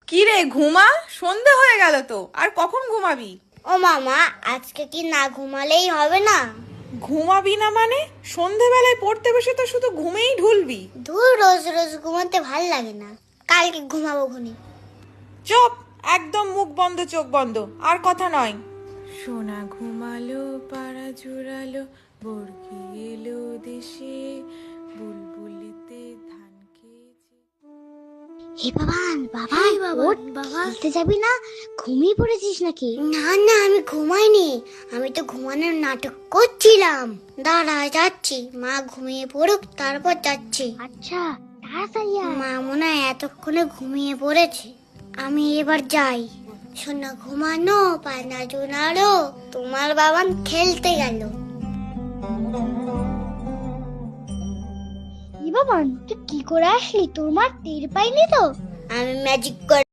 কি রে ঘুমা, সন্ধে হয়ে গেল তো, আর কখন ঘুমাবি? ও মামা, আজকে কি না ঘুমালেই হবে না? ঘুমাবি না মানে? সন্ধেবেলায় পড়তে বসে তো শুধু ঘুমেই ঢুলবি। ধুর, রোজ রোজ ঘুমাতে ভাল লাগে না। কালকে ঘুমাবো খুনি। চুপ, একদম মুখ বন্ধ চোখ বন্ধ, আর কথা নয়। সোনা ঘুমালো, পাড়া জুড়ালো, বর্গি এলো দেশে, বুলবুলিতে ধান খেয়েছে। হে বাবান, বাবা খেলতে যাবি না? ঘুমিয়ে পড়েছিস নাকি? না না, আমি ঘুমাইনি। আমি তো ঘুমানোর নাটক করছিলাম। দাঁড়া, যাচ্ছি। মা ঘুমিয়ে পড়ুক, তারপর যাচ্ছি। আচ্ছা, তাড়াতাড়ি আয়। মা মনে হয় এতক্ষণে ঘুমিয়ে পড়েছে। আমি এবার যাই। সোনা ঘুমানো, পানা জোনালো, তোমার বাবান খেলতে গেল। বাবান, তুই কি করে আসলি? তোর মা টের পাইনি তো? আমি ম্যাজিক করে